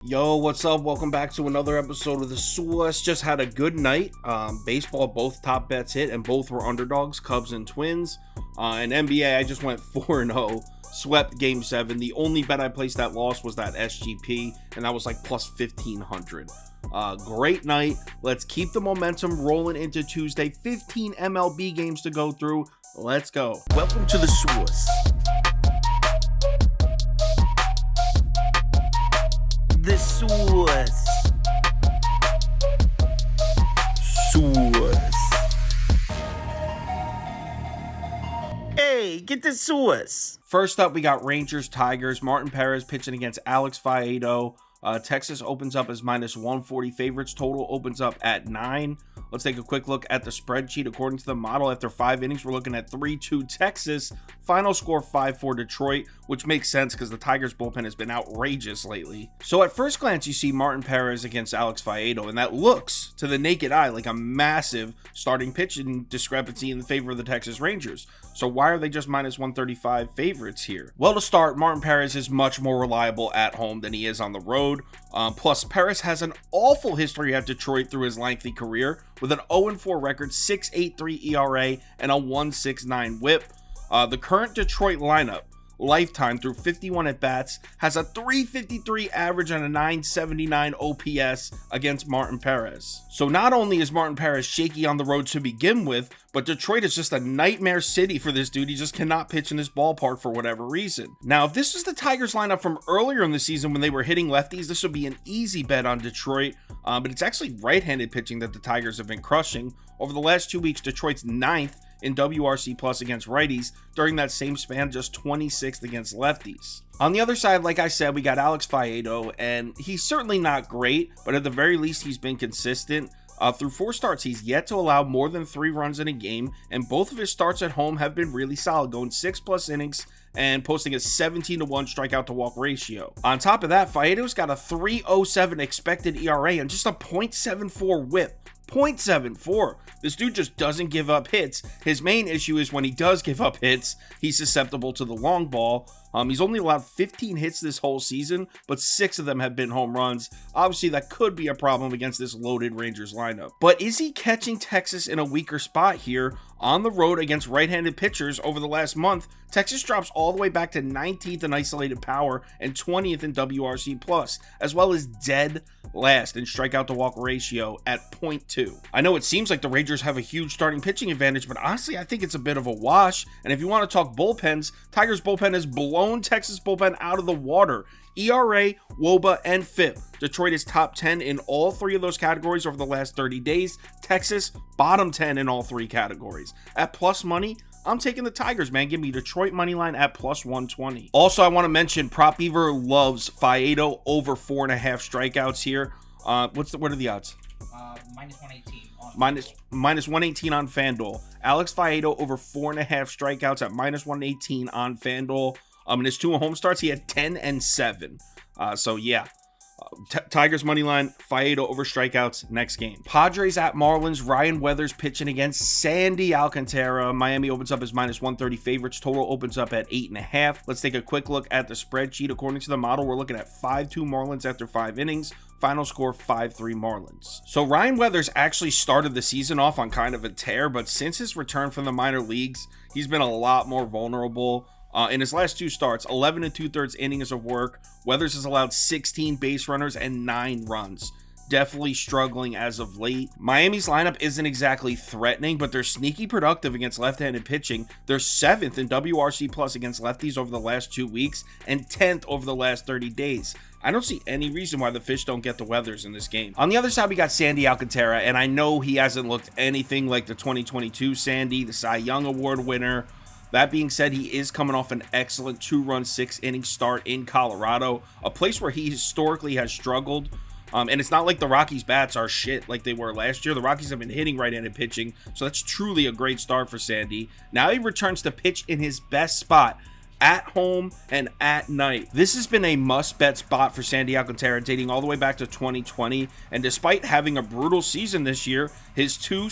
Yo, what's up? Welcome back to another episode of the Source. Just had a good night. Baseball, both top bets hit, and both were underdogs, Cubs and Twins. And NBA, I just went 4-0, swept Game 7. The only bet I placed that loss was that SGP, and that was like plus 1,500. Great night. Let's keep the momentum rolling into Tuesday. 15 MLB games to go through. Let's go. Welcome to the Source. The Source. Hey, get the Source. First up, we got Rangers Tigers. Martin Perez pitching against Alex Faedo. Texas opens up as minus 140 favorites. Total opens up at 9. Let's take a quick look at the spreadsheet. According to the model, after 5 innings, we're looking at 3-2 Texas. Final score 5-4 Detroit, which makes sense because the Tigers bullpen has been outrageous lately. So at first glance, you see Martin Perez against Alex Faedo, and that looks to the naked eye like a massive starting pitching discrepancy in favor of the Texas Rangers. So why are they just minus 135 favorites here? Well, to start, Martin Perez is much more reliable at home than he is on the road. Plus, Perez has an awful history at Detroit through his lengthy career with an 0-4 record, 6.83 ERA, and a 1.69 whip. The current Detroit lineup, lifetime through 51 at-bats, has a 353 average and a 979 OPS against Martin Perez. So not only is Martin Perez shaky on the road to begin with, but Detroit is just a nightmare city for this dude. He just cannot pitch in this ballpark for whatever reason. Now, if this was the Tigers lineup from earlier in the season when they were hitting lefties, this would be an easy bet on Detroit, but it's actually right-handed pitching that the Tigers have been crushing. Over the last 2 weeks, Detroit's 9th in WRC plus against righties. During that same span, just 26th against lefties. On the other side, like I said, we got Alex Faedo, and he's certainly not great, but at the very least, he's been consistent. Through 4 starts, he's yet to allow more than 3 runs in a game, and both of his starts at home have been really solid, going 6+ innings and posting a 17-1 strikeout to walk ratio. On top of that, Faedo's got a 3.07 expected ERA and just a .74 whip. 0.74. This dude just doesn't give up hits. His main issue is when he does give up hits, he's susceptible to the long ball. He's only allowed 15 hits this whole season, but 6 of them have been home runs. Obviously, that could be a problem against this loaded Rangers lineup. But is he catching Texas in a weaker spot here? On the road against right-handed pitchers over the last month, Texas drops all the way back to 19th in isolated power and 20th in WRC+, as well as dead last in strikeout to walk ratio at 0.2. I know it seems like the Rangers have a huge starting pitching advantage, but honestly, I think it's a bit of a wash. And if you want to talk bullpens, Tigers bullpen has blown Texas bullpen out of the water. ERA, WOBA, and FIP. Detroit is top 10 in all 3 of those categories over the last 30 days. Texas, bottom 10 in all 3 categories. At plus money, I'm taking the Tigers, man. Give me Detroit money line at plus 120. Also, I want to mention Prop Beaver loves Faedo over 4.5 strikeouts here. What are the odds? Minus 118. Minus 118 on FanDuel. Alex Faedo over 4.5 strikeouts at minus 118 on FanDuel. In his 2 home starts, he had 10 and 7. So yeah. Tigers money line, Faedo over strikeouts next game. Padres at Marlins. Ryan Weathers pitching against Sandy Alcantara. Miami opens up as minus 130 favorites. Total opens up at 8.5. Let's take a quick look at the spreadsheet. According to the model, we're looking at 5-2 Marlins after 5 innings. Final score 5-3 Marlins. So Ryan Weathers actually started the season off on kind of a tear, but since his return from the minor leagues, he's been a lot more vulnerable. In his last 2 starts, 11 2/3 innings of work, Weathers has allowed 16 base runners and 9 runs. Definitely struggling as of late. Miami's lineup isn't exactly threatening, but they're sneaky productive against left-handed pitching. They're 7th in WRC plus against lefties over the last 2 weeks and 10th over the last 30 days. I don't see any reason why the Fish don't get the Weathers in this game. On the other side, we got Sandy Alcantara, and I know he hasn't looked anything like the 2022 Sandy, the Cy Young Award winner. That being said, he is coming off an excellent 2-run, 6-inning start in Colorado, a place where he historically has struggled. And it's not like the Rockies' bats are shit like they were last year. The Rockies have been hitting right-handed pitching, so that's truly a great start for Sandy. Now he returns to pitch in his best spot, at home and at night. This has been a must-bet spot for Sandy Alcantara dating all the way back to 2020, and despite having a brutal season this year, his 2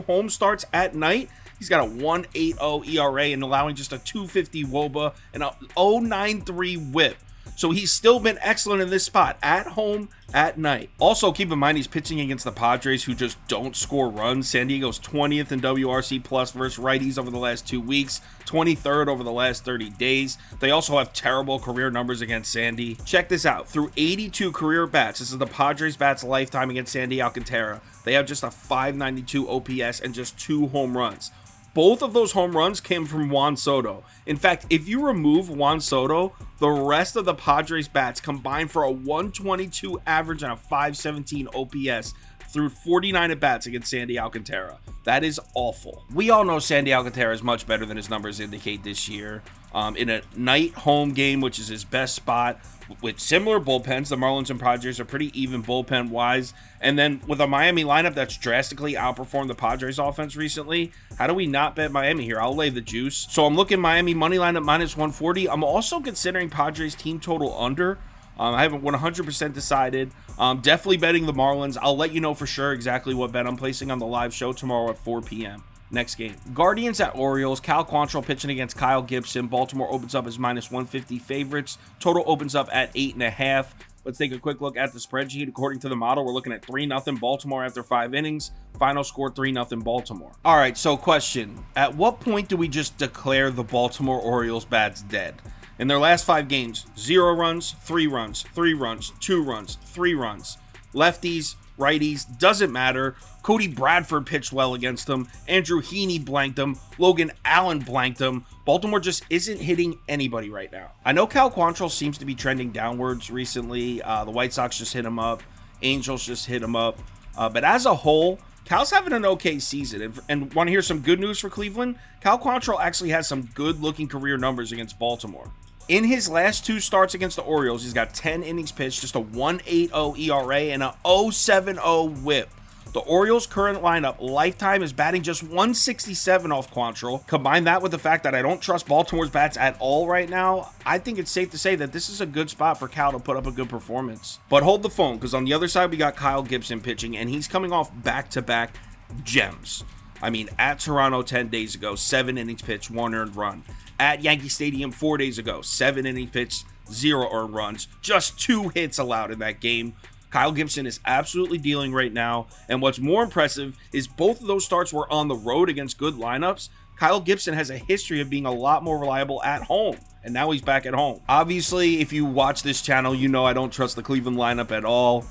home starts at night, he's got a 1.80 ERA and allowing just a 250 WOBA and a 0.93 whip. So he's still been excellent in this spot at home at night. Also, keep in mind he's pitching against the Padres, who just don't score runs. San Diego's 20th in WRC plus versus righties over the last 2 weeks, 23rd over the last 30 days. They also have terrible career numbers against Sandy. Check this out. Through 82 career bats, this is the Padres bats lifetime against Sandy Alcantara. They have just a 592 OPS and just 2 home runs. Both of those home runs came from Juan Soto. In fact, if you remove Juan Soto, the rest of the Padres bats combined for a 122 average and a 517 OPS through 49 at-bats against Sandy Alcantara. That is awful. We all know Sandy Alcantara is much better than his numbers indicate this year. In a night home game, which is his best spot, with similar bullpens, the Marlins and Padres are pretty even bullpen-wise. And then with a Miami lineup that's drastically outperformed the Padres offense recently, how do we not bet Miami here? I'll lay the juice. So I'm looking Miami money line at minus 140. I'm also considering Padres team total under. I haven't 100% decided. Definitely betting the Marlins. I'll let you know for sure exactly what bet I'm placing on the live show tomorrow at 4 p.m. Next game. Guardians at Orioles. Cal Quantrill pitching against Kyle Gibson. Baltimore opens up as minus 150 favorites. Total opens up at 8.5. Let's take a quick look at the spreadsheet. According to the model, we're looking at 3-0 Baltimore after 5 innings. Final score 3-0 Baltimore. All right, so question. At what point do we just declare the Baltimore Orioles bats dead? In their last 5 games, 0 runs, 3 runs, 3 runs, 2 runs, 3 runs. Lefties, righties, doesn't matter. Cody Bradford pitched well against them. Andrew Heaney blanked them. Logan Allen blanked them. Baltimore just isn't hitting anybody right now. I know Cal Quantrill seems to be trending downwards recently. The White Sox just hit him up. Angels just hit him up. But as a whole, Cal's having an okay season. And want to hear some good news for Cleveland? Cal Quantrill actually has some good-looking career numbers against Baltimore. In his last 2 starts against the Orioles, he's got 10 innings pitched, just a 1.80 ERA and a 0.70 whip. The Orioles' current lineup, lifetime, is batting just 167 off Quantrill. Combine that with the fact that I don't trust Baltimore's bats at all right now, I think it's safe to say that this is a good spot for Cal to put up a good performance. But hold the phone, because on the other side, we got Kyle Gibson pitching, and he's coming off back-to-back gems. I mean, at Toronto 10 days ago, 7 innings pitched, 1 earned run. At Yankee Stadium 4 days ago, 7 innings pitched, 0 earned runs, just 2 hits allowed in that game. Kyle Gibson is absolutely dealing right now, and what's more impressive is both of those starts were on the road against good lineups. Kyle Gibson has a history of being a lot more reliable at home, and now he's back at home. Obviously, if you watch this channel, you know I don't trust the Cleveland lineup at all.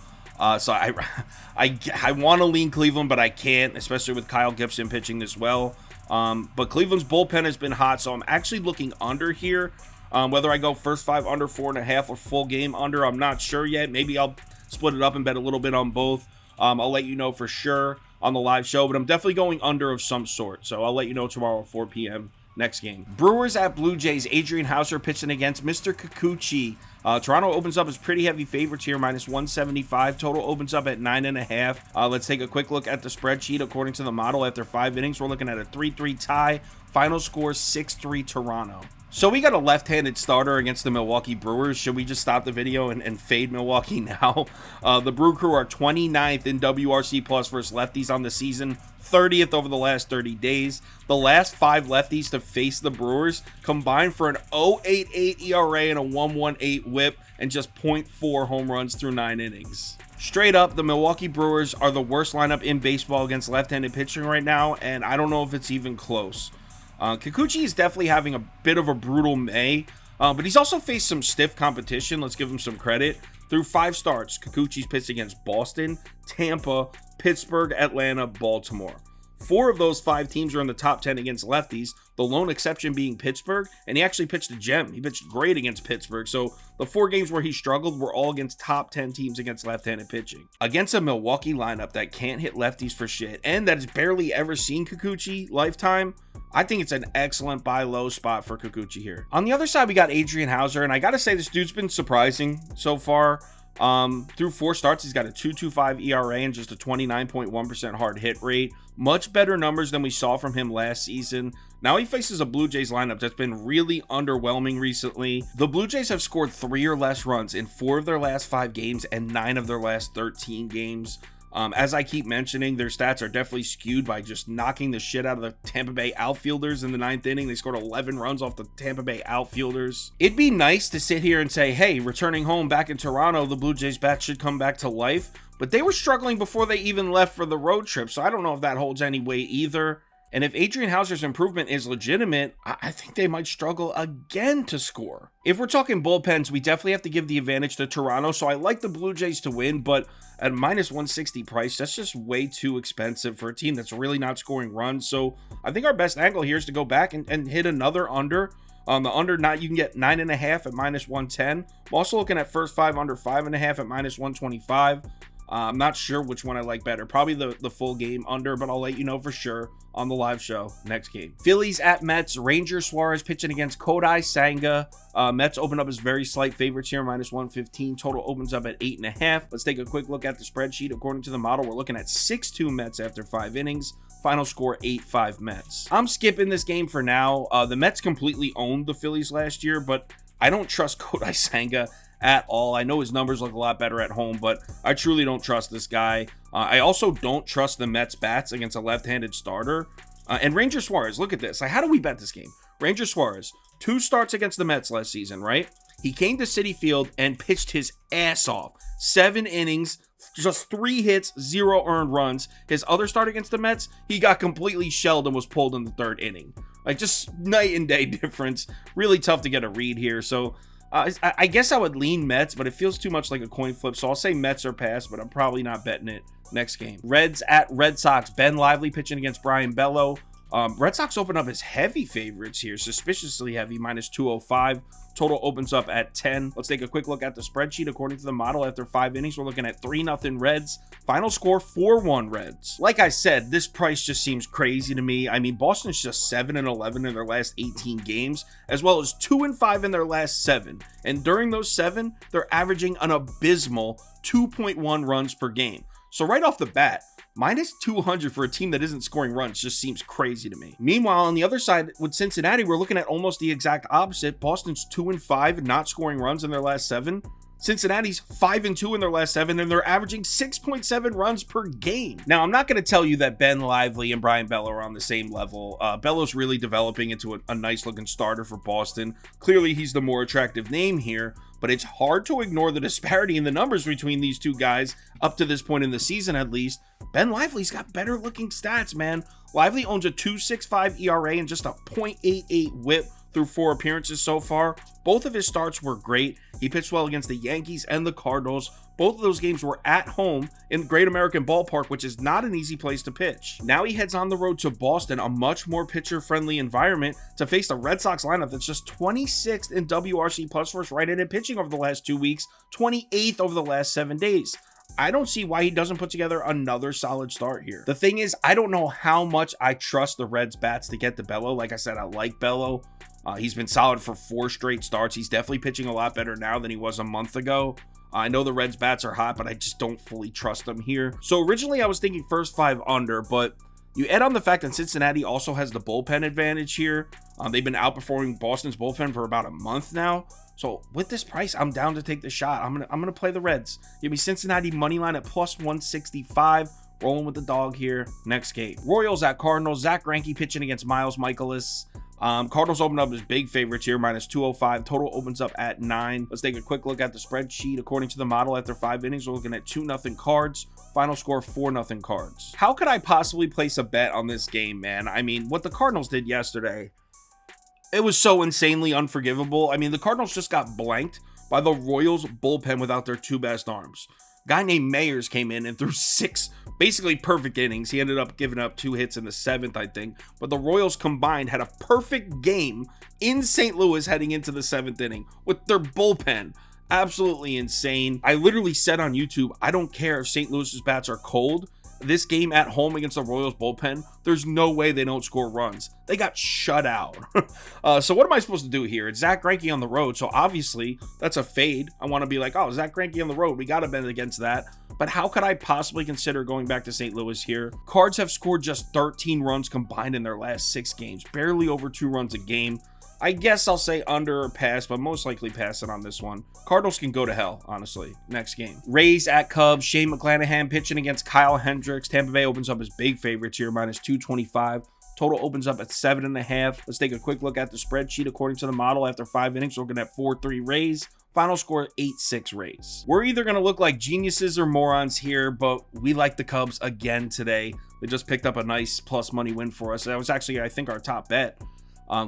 So I want to lean Cleveland, but I can't, especially with Kyle Gibson pitching this well. But Cleveland's bullpen has been hot, so I'm actually looking under here. Whether I go first 5 under, 4.5, or full game under, I'm not sure yet. Maybe I'll split it up and bet a little bit on both. I'll let you know for sure on the live show, but I'm definitely going under of some sort. So I'll let you know tomorrow at 4 p.m. Next game. Brewers at Blue Jays. Adrian Hauser pitching against Mr. Kikuchi. Toronto opens up as pretty heavy favorites here, minus 175. Total opens up at 9.5. Let's take a quick look at the spreadsheet. According to the model, after 5 innings, we're looking at a 3-3 tie. Final score 6-3 Toronto. So we got a left-handed starter against the Milwaukee Brewers. Should we just stop the video and fade Milwaukee now? The Brew Crew are 29th in WRC plus versus lefties on the season, 30th over the last 30 days. The last 5 lefties to face the Brewers combined for an 0.88 ERA and a 1.18 whip and just 0.4 home runs through 9 innings. Straight up, the Milwaukee Brewers are the worst lineup in baseball against left-handed pitching right now, and I don't know if it's even close. Kikuchi is definitely having a bit of a brutal May, but he's also faced some stiff competition. Let's give him some credit. Through 5 starts, Kikuchi's pitched against Boston, Tampa, Pittsburgh, Atlanta, Baltimore. 4 of those 5 teams are in the top 10 against lefties, the lone exception being Pittsburgh, and he actually pitched a gem. He pitched great against Pittsburgh, so the 4 games where he struggled were all against top 10 teams against left-handed pitching. Against a Milwaukee lineup that can't hit lefties for shit, and that has barely ever seen Kikuchi lifetime, I think it's an excellent buy low spot for Kikuchi here. On the other side, we got Adrian Hauser, and I gotta say, this dude's been surprising so far. Through 4 starts, he's got a 2.25 ERA and just a 29.1% hard hit rate. Much better numbers than we saw from him last season. Now he faces a Blue Jays lineup that's been really underwhelming recently. The Blue Jays have scored 3 or less runs in 4 of their last 5 games and 9 of their last 13 games. As I keep mentioning, their stats are definitely skewed by just knocking the shit out of the Tampa Bay outfielders in the 9th inning. They scored 11 runs off the Tampa Bay outfielders. It'd be nice to sit here and say, hey, returning home back in Toronto, the Blue Jays bat should come back to life. But they were struggling before they even left for the road trip, so I don't know if that holds any weight either. And if Adrian Houser's improvement is legitimate, I think they might struggle again to score. If we're talking bullpens, we definitely have to give the advantage to Toronto, so I like the Blue Jays to win, but at minus 160 price, that's just way too expensive for a team that's really not scoring runs. So I think our best angle here is to go back and hit another under. On the under, you can get 9.5 at minus 110. I'm also looking at first 5 under 5.5 at minus 125. I'm not sure which one I like better. Probably the full game under, but I'll let you know for sure on the live show next game. Phillies at Mets. Ranger Suarez pitching against Kodai Senga. Mets open up as very slight favorites here, minus 115. Total opens up at 8.5. Let's take a quick look at the spreadsheet. According to the model, we're looking at 6-2 Mets after 5 innings. Final score 8-5 Mets. I'm skipping this game for now. The Mets completely owned the Phillies last year, but I don't trust Kodai Senga at all. I know his numbers look a lot better at home, but I truly don't trust this guy. I also don't trust the Mets bats against a left-handed starter. And Ranger Suarez, look at this. Like, how do we bet this game? Ranger Suarez, 2 starts against the Mets last season, right? He came to Citi Field and pitched his ass off. 7 innings, just 3 hits, 0 earned runs. His other start against the Mets, he got completely shelled and was pulled in the 3rd inning. Like, just night and day difference. Really tough to get a read here. So I guess I would lean Mets, but it feels too much like a coin flip. So I'll say Mets or pass, but I'm probably not betting it next game. Reds at Red Sox. Ben Lively pitching against Brian Bello. Red Sox open up as heavy favorites here, suspiciously heavy, minus 205. Total opens up at 10. Let's take a quick look at the spreadsheet. According to the model, after 5 innings, we're looking at 3-0 Reds. Final score 4-1 Reds. Like I said, this price just seems crazy to me. I mean, Boston's just 7-11 in their last 18 games, as well as 2-5 in their last 7. And during those 7, they're averaging an abysmal 2.1 runs per game. So right off the bat, minus 200 for a team that isn't scoring runs just seems crazy to me. Meanwhile, on the other side, with Cincinnati, we're looking at almost the exact opposite. Boston's 2-5, not scoring runs in their last 7. Cincinnati's 5-2 in their last 7, and they're averaging 6.7 runs per game. Now, I'm not going to tell you that Ben Lively and Brian Bello are on the same level. Bello's really developing into a nice-looking starter for Boston. Clearly, he's the more attractive name here, but it's hard to ignore the disparity in the numbers between these two guys up to this point in the season, at least. Ben Lively's got better looking stats, man. Lively owns a 2.65 ERA and just a 0.88 whip through 4 appearances so far. Both of his starts were great. He pitched well against the Yankees and the Cardinals. Both of those games were at home in Great American Ballpark, which is not an easy place to pitch. Now he heads on the road to Boston, a much more pitcher-friendly environment, to face the Red Sox lineup that's just 26th in WRC plus first right-handed pitching over the last 2 weeks, 28th over the last 7 days. I don't see why he doesn't put together another solid start here. The thing is, I don't know how much I trust the Reds bats to get to Bello. Like I said, I like Bello. He's been solid for 4 straight starts. He's definitely pitching a lot better now than he was a month ago. I know the Reds bats are hot, but I just don't fully trust them here. So originally I was thinking first 5 under, but you add on the fact that Cincinnati also has the bullpen advantage here. They've been outperforming Boston's bullpen for about a month now. So with this price, I'm down to take the shot. I'm gonna play the Reds. Give me Cincinnati money line at plus 165. Rolling with the dog here. Next game. Royals at Cardinals. Zach Greinke pitching against Miles Michaelis. Cardinals open up as big favorites here, minus 205. Total opens up at 9. Let's take a quick look at the spreadsheet. According to the model, after 5 innings, we're looking at 2-0 Cards. Final score 4-0 Cards. How could I possibly place a bet on this game, man? I mean, what the Cardinals did yesterday, it was so insanely unforgivable. I mean, the Cardinals just got blanked by the Royals bullpen without their 2 best arms. Guy named Mayers came in and threw 6 basically perfect innings. He ended up giving up 2 hits in the 7th, I think. But the Royals combined had a perfect game in St. Louis heading into the 7th inning with their bullpen. Absolutely insane. I literally said on YouTube, I don't care if St. Louis's bats are cold. This game at home against the Royals bullpen, there's no way they don't score runs. They got shut out. So what am I supposed to do here? It's Zach Greinke on the road, so obviously that's a fade. I want to be like, oh, Zach Greinke on the road. We got to bet against that. But how could I possibly consider going back to St. Louis here? Cards have scored just 13 runs combined in their last 6 games, barely over 2 runs a game. I guess I'll say under or pass, but most likely passing on this one. Cardinals can go to hell, honestly. Next game. Rays at Cubs. Shane McClanahan pitching against Kyle Hendricks. Tampa Bay opens up as big favorites here, minus 225. Total opens up at 7.5. Let's take a quick look at the spreadsheet. According to the model, after 5 innings, we're looking at 4-3 Rays. Final score 8-6 Rays. We're either going to look like geniuses or morons here, but we like the Cubs again today. They just picked up a nice plus money win for us. That was actually, I think, our top bet.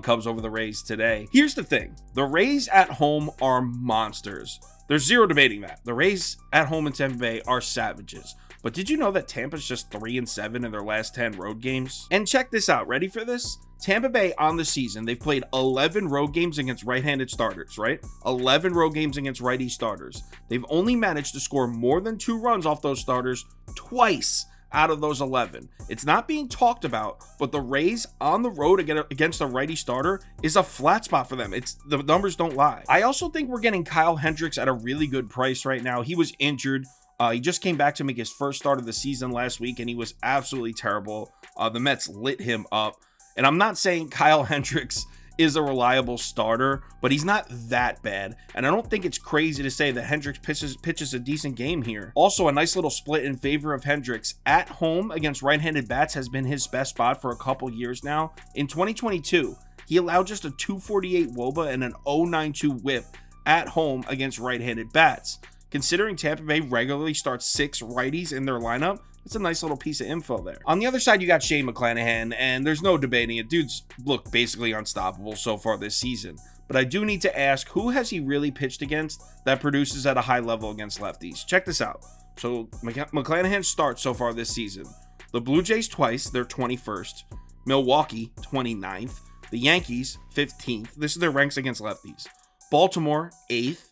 Cubs over the Rays today. Here's the thing. The Rays at home are monsters. There's zero debating that. The Rays at home in Tampa Bay are savages. But did you know that Tampa's just 3-7 in their last 10 road games? And check this out. Ready for this? Tampa Bay on the season, they've played 11 road games against right-handed starters, right? 11 road games against righty starters. They've only managed to score more than 2 runs off those starters twice out of those 11. It's not being talked about, but the Rays on the road against a righty starter is a flat spot for them. The numbers don't lie. I also think we're getting Kyle Hendricks at a really good price right now. He was injured. He just came back to make his first start of the season last week, and he was absolutely terrible. The Mets lit him up. And I'm not saying Kyle Hendricks is a reliable starter, but he's not that bad. And I don't think it's crazy to say that Hendricks pitches a decent game here. Also, a nice little split in favor of Hendricks. At home against right-handed bats has been his best spot for a couple years now. In 2022, he allowed just a 248 WOBA and an 0.92 whip at home against right-handed bats. Considering Tampa Bay regularly starts 6 righties in their lineup, it's a nice little piece of info there. On the other side, you got Shane McClanahan, and there's no debating it. Dude's looked basically unstoppable so far this season. But I do need to ask, who has he really pitched against that produces at a high level against lefties? Check this out. So McClanahan starts so far this season. The Blue Jays twice, they're 21st. Milwaukee, 29th. The Yankees, 15th. This is their ranks against lefties. Baltimore, 8th.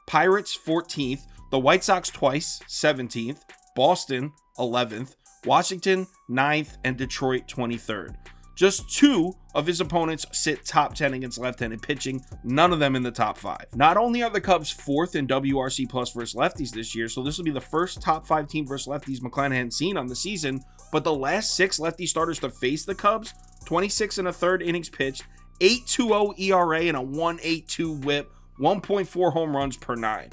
Pirates, 14th. The White Sox twice, 17th. Boston, 11th. Washington, 9th. And Detroit, 23rd. Just 2 of his opponents sit top 10 against left-handed pitching, none of them in the top 5. Not only are the Cubs 4th in WRC plus versus lefties this year, so this will be the first top 5 team versus lefties McClanahan's seen on the season, but the last 6 lefty starters to face the Cubs, 26 and a third innings pitched, 8.20 ERA and a 1.82 whip, 1.4 home runs per 9.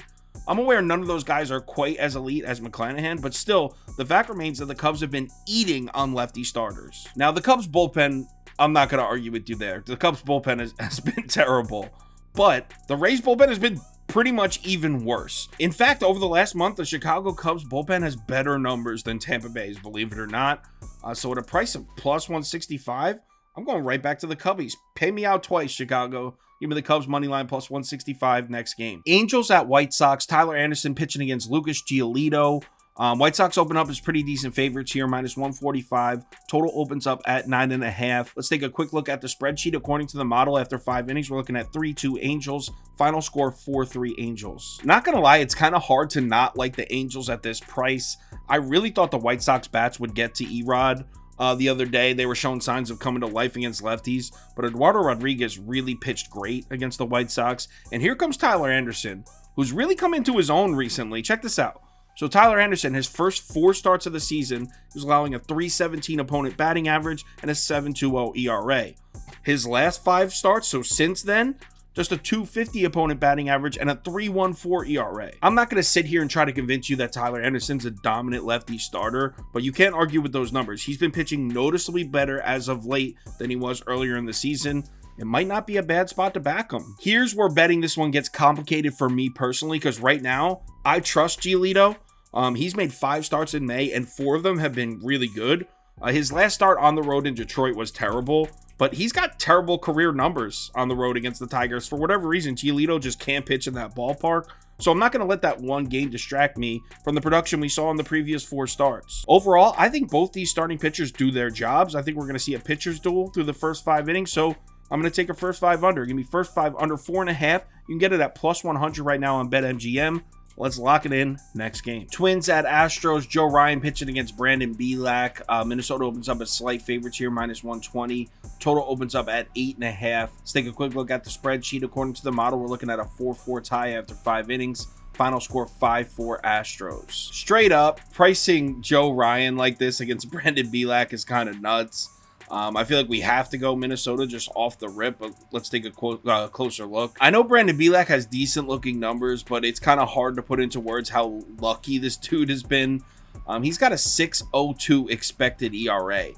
I'm aware none of those guys are quite as elite as McClanahan, but still, the fact remains that the Cubs have been eating on lefty starters. Now, the Cubs bullpen, I'm not going to argue with you there. The Cubs bullpen has been terrible, but the Rays bullpen has been pretty much even worse. In fact, over the last month, the Chicago Cubs bullpen has better numbers than Tampa Bay's, believe it or not. So at a price of plus 165, I'm going right back to the Cubbies. Pay me out twice, Chicago. Give me the Cubs money line plus 165 next game. Angels at White Sox. Tyler Anderson pitching against Lucas Giolito. White Sox open up as pretty decent favorites here, minus 145. Total opens up at 9.5. Let's take a quick look at the spreadsheet. According to the model, after 5 innings, we're looking at 3-2 Angels. Final score 4-3 Angels. Not gonna lie, it's kind of hard to not like the Angels at this price. I really thought the White Sox bats would get to Erod. The other day, they were showing signs of coming to life against lefties, but Eduardo Rodriguez really pitched great against the White Sox. And here comes Tyler Anderson, who's really come into his own recently. Check this out. So Tyler Anderson, his first 4 starts of the season, was allowing a 3.17 opponent batting average and a 7.20 ERA. His last 5 starts, so since then, just a 2.50 opponent batting average and a 3.14 ERA. I'm not going to sit here and try to convince you that Tyler Anderson's a dominant lefty starter, but you can't argue with those numbers. He's been pitching noticeably better as of late than he was earlier in the season. It might not be a bad spot to back him. Here's where betting this one gets complicated for me personally, because right now, I trust Giolito. He's made 5 starts in May, and 4 of them have been really good. His last start on the road in Detroit was terrible, but he's got terrible career numbers on the road against the Tigers. For whatever reason, Giolito just can't pitch in that ballpark. So I'm not going to let that one game distract me from the production we saw in the previous 4 starts. Overall, I think both these starting pitchers do their jobs. I think we're going to see a pitcher's duel through the first 5 innings. So I'm going to take a first 5 under. Give me first 5 under 4.5. You can get it at plus 100 right now on BetMGM. Let's lock it in. Next game. Twins at Astros. Joe Ryan pitching against Brandon Bielak. Minnesota opens up as slight favorites here, minus 120. Total opens up at 8.5. Let's take a quick look at the spreadsheet. According to the model, we're looking at a 4-4 tie after 5 innings. Final score 5-4 Astros. Straight up, pricing Joe Ryan like this against Brandon Bielak is kind of nuts. I feel like we have to go Minnesota just off the rip, but let's take a closer look. I know Brandon Bielak has decent looking numbers, but it's kind of hard to put into words how lucky this dude has been. He's got a 6.02 expected ERA,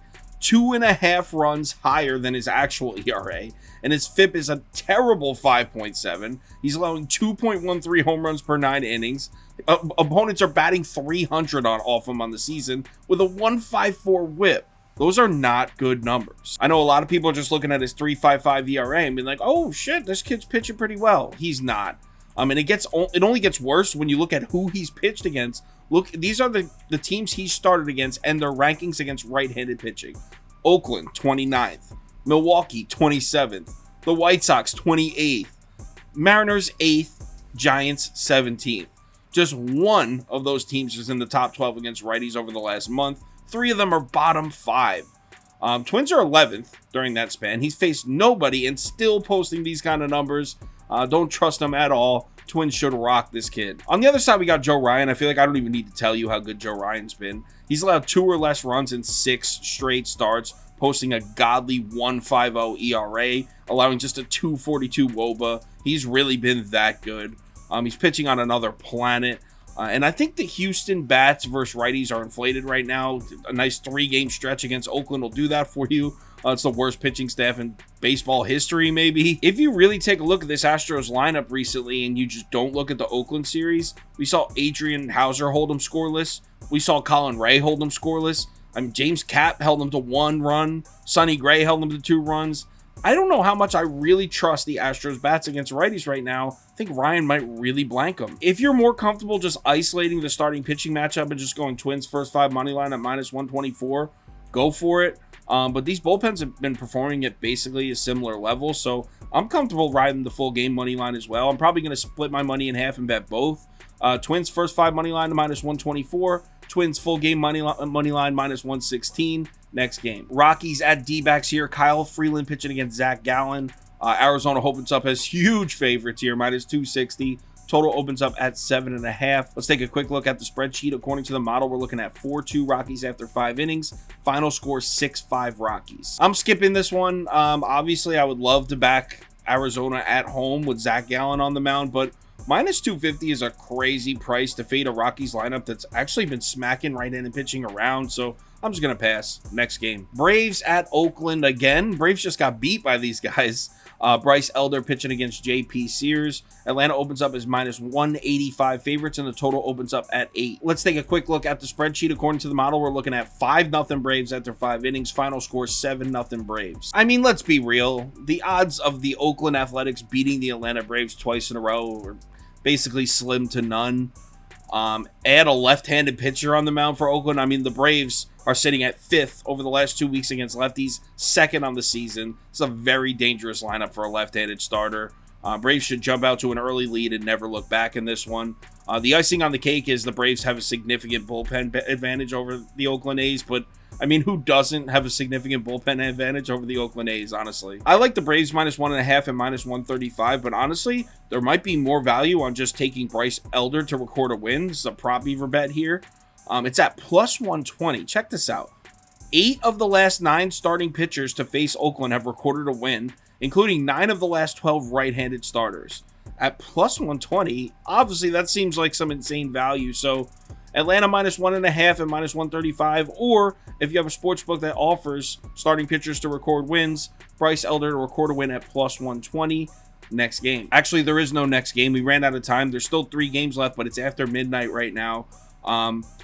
2.5 runs higher than his actual ERA, and his FIP is a terrible 5.7. He's allowing 2.13 home runs per 9 innings. Opponents are batting 300 off him on the season with a 1.54 WHIP. Those are not good numbers. I know a lot of people are just looking at his 3.55 ERA and being like, oh shit, this kid's pitching pretty well. He's not. And it only gets worse when you look at who he's pitched against. Look, these are the teams he started against and their rankings against right-handed pitching. Oakland, 29th. Milwaukee, 27th. The White Sox, 28th. Mariners, 8th. Giants, 17th. Just one of those teams is in the top 12 against righties over the last month. 3 of them are bottom 5. Twins are 11th during that span. He's faced nobody and still posting these kind of numbers. Don't trust him at all. Twins should rock this kid. On the other side, we got Joe Ryan. I feel like I don't even need to tell you how good Joe Ryan's been. He's allowed 2 or less runs in 6 straight starts, posting a godly 1.50 ERA, allowing just a 2.42 WOBA. He's really been that good. He's pitching on another planet. And I think the Houston bats versus righties are inflated right now. A nice 3-game stretch against Oakland will do that for you. It's the worst pitching staff in baseball history, maybe. If you really take a look at this Astros lineup recently and you just don't look at the Oakland series, we saw Adrian Hauser hold them scoreless. We saw Colin Ray hold them scoreless. James Kapp held them to 1 run. Sonny Gray held them to 2 runs. I don't know how much I really trust the Astros bats against righties right now. I think Ryan might really blank them. If you're more comfortable just isolating the starting pitching matchup and just going Twins first 5 money line at -124, go for it. But these bullpens have been performing at basically a similar level, so I'm comfortable riding the full game money line as well. I'm probably going to split my money in half and bet both. Twins first 5 money line to -124. Twins full game money line -116. Next game. Rockies at D-backs here. Kyle Freeland pitching against Zach Gallen. Arizona opens up as huge favorites here, -260. Total opens up at 7.5. Let's take a quick look at the spreadsheet. According to the model, we're looking at 4-2 Rockies after 5 innings. Final score 6-5 Rockies. I'm skipping this one. Obviously, I would love to back Arizona at home with Zach Gallen on the mound, but -250 is a crazy price to fade a Rockies lineup that's actually been smacking right-handed pitching around, so I'm just going to pass. Next game. Braves at Oakland again. Braves just got beat by these guys. Bryce Elder pitching against JP Sears. Atlanta opens up as -185 favorites, and the total opens up at 8. Let's take a quick look at the spreadsheet. According to the model, we're looking at 5-0 Braves after 5 innings. Final score 7-0 Braves. I mean, let's be real. The odds of the Oakland Athletics beating the Atlanta Braves twice in a row are basically slim to none. Add a left-handed pitcher on the mound for Oakland. I mean, the Braves are sitting at 5th over the last 2 weeks against lefties, 2nd on the season. It's a very dangerous lineup for a left-handed starter. Braves should jump out to an early lead and never look back in this one. The icing on the cake is the Braves have a significant bullpen advantage over the Oakland A's, but I mean, who doesn't have a significant bullpen advantage over the Oakland A's, honestly? I like the Braves -1.5 and -135, but honestly, there might be more value on just taking Bryce Elder to record a win. This is a prop beaver bet here. It's at +120. Check this out. 8 of the last 9 starting pitchers to face Oakland have recorded a win, including 9 of the last 12 right-handed starters. At +120, obviously that seems like some insane value. So Atlanta -1.5 and -135, or if you have a sports book that offers starting pitchers to record wins, Bryce Elder to record a win at +120. Next game. Actually, there is no next game. We ran out of time. There's still 3 games left, but it's after midnight right now.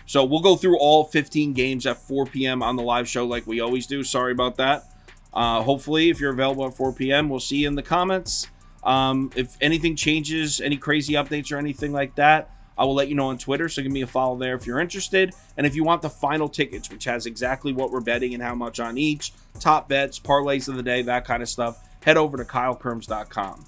So we'll go through all 15 games at 4 p.m. on the live show like we always do. Sorry about that. Hopefully, if you're available at 4 p.m., we'll see you in the comments. If anything changes, any crazy updates or anything like that, I will let you know on Twitter, so give me a follow there if you're interested. And if you want the final tickets, which has exactly what we're betting and how much on each, top bets, parlays of the day, that kind of stuff, head over to KyleKirms.com.